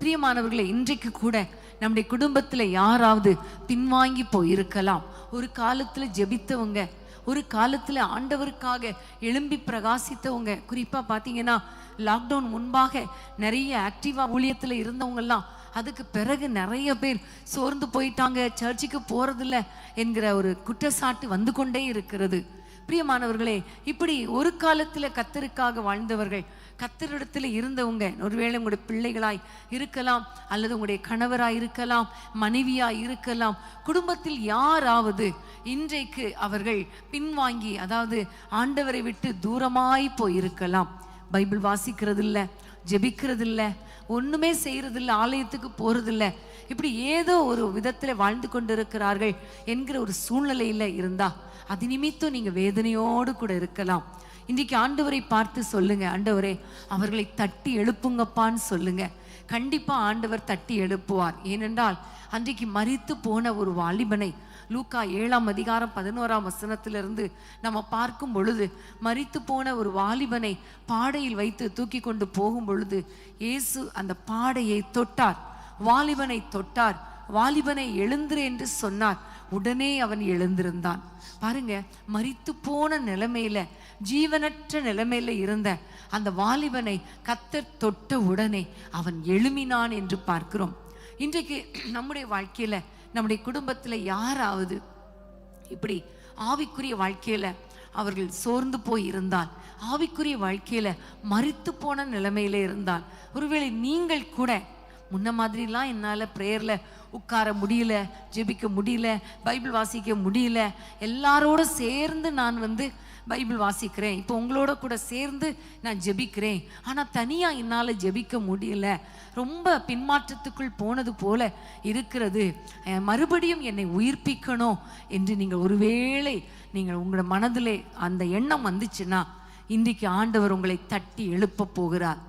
பிரியமானவர்களை, இன்றைக்கு கூட நம்முடைய குடும்பத்துல யாராவது பின்வாங்கி போயிருக்கலாம். ஒரு காலத்துல ஜெபித்தவங்க, ஒரு காலத்துல ஆண்டவருக்காக எழும்பி பிரகாசித்தவங்க. குறிப்பா பாத்தீங்கன்னா லாக்டவுன் முன்பாக நிறைய ஆக்டிவா ஊழியத்துல இருந்தவங்கெல்லாம் அதுக்கு பிறகு நிறைய பேர் சோர்ந்து போயிட்டாங்க, சர்ச்சுக்கு போறதில்ல என்கிற ஒரு குற்றச்சாட்டு வந்து கொண்டே இருக்கிறது. பிரியமானவர்களே, இப்படி ஒரு காலத்துல கர்த்தருக்காக வாழ்ந்தவர்கள், கர்த்தரிடத்துல இருந்தவங்க, ஒருவேளை உங்களுடைய பிள்ளைகளாய் இருக்கலாம், அல்லது உங்களுடைய கணவராய் இருக்கலாம், மனைவியாய் இருக்கலாம், குடும்பத்தில் யாராவது இன்றைக்கு அவர்கள் பின்வாங்கி, அதாவது ஆண்டவரை விட்டு தூரமாய் போயிருக்கலாம். பைபிள் வாசிக்கிறது இல்லை, ஜெபிக்கிறது இல்லை, ஒண்ணுமே செய்யறது இல்லை, ஆலயத்துக்கு போறதில்ல, இப்படி ஏதோ ஒரு விதத்துல வாழ்ந்து கொண்டிருக்கிறார்கள் என்கிற ஒரு சூழ்நிலையில இருந்தா அது நிமித்தம் நீங்க வேதனையோடு கூட இருக்கலாம். இன்றைக்கு ஆண்டவரை பார்த்து சொல்லுங்க, ஆண்டவரே அவர்களை தட்டி எழுப்புங்கப்பான்னு சொல்லுங்க. கண்டிப்பா ஆண்டவர் தட்டி எழுப்புவார். ஏனென்றால் அன்றைக்கு மரித்து போன ஒரு வாலிபனை லூக்கா 7ஆம் அதிகாரம் 11ஆம் வசனத்திலிருந்து நம்ம பார்க்கும் பொழுது, மரித்து போன ஒரு வாலிபனை பாடையில் வைத்து தூக்கி கொண்டு போகும் பொழுது இயேசு அந்த பாடையை தொட்டார், வாலிபனை தொட்டார், வாலிபனை எழுந்திரு என்று சொன்னார். உடனே அவன் எழுந்திருந்தான். பாருங்க, மரித்து போன நிலைமையில, ஜீவனற்ற நிலைமையில இருந்த அந்த வாலிபனை கர்த்தர் தொட்ட உடனே அவன் எழும்பினான் என்று பார்க்கிறோம். இன்றைக்கு நம்முடைய வாழ்க்கையில, நம்முடைய குடும்பத்துல யாராவது இப்படி ஆவிக்குரிய வாழ்க்கையில அவர்கள் சோர்ந்து போய் இருந்தால், ஆவிக்குரிய வாழ்க்கையில மரித்து போன நிலைமையில இருந்தால், ஒருவேளை நீங்கள் கூட முன்ன மாதிரிலாம் என்னால் ப்ரேயர்ல உட்கார முடியல, ஜெபிக்க முடியல, பைபிள் வாசிக்க முடியல, எல்லாரோட சேர்ந்து நான் பைபிள் வாசிக்கிறேன், இப்போ உங்களோட கூட சேர்ந்து நான் ஜெபிக்கிறேன், ஆனால் தனியாக என்னால் ஜெபிக்க முடியல, ரொம்ப பின்மாற்றத்துக்குள் போனது போல இருக்கிறது, மறுபடியும் என்னை உயிர்ப்பிக்கணும் என்று நீங்கள் ஒருவேளை நீங்கள் உங்களோட மனதிலே அந்த எண்ணம் வந்துச்சுன்னா, இன்றைக்கு ஆண்டவர் உங்களை தட்டி எழுப்ப போகிறார்.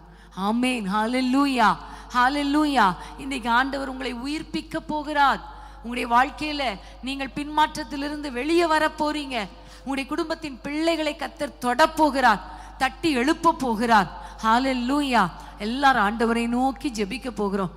ஆமென், ஹல்லேலூயா, ஹல்லேலூயா. இன்னைக்கு ஆண்டவர் உங்களை உயிர்ப்பிக்க போகிறார். உங்களுடைய வாழ்க்கையில நீங்கள் பின்மாற்றத்திலிருந்து வெளியே வர போறீங்க. உங்களுடைய குடும்பத்தின் பிள்ளைகளை கர்த்தர் தொட போகிறார், தட்டி எழுப்ப போகிறார். ஹல்லேலூயா. எல்லாரும் ஆண்டவரை நோக்கி ஜெபிக்க போகிறோம்.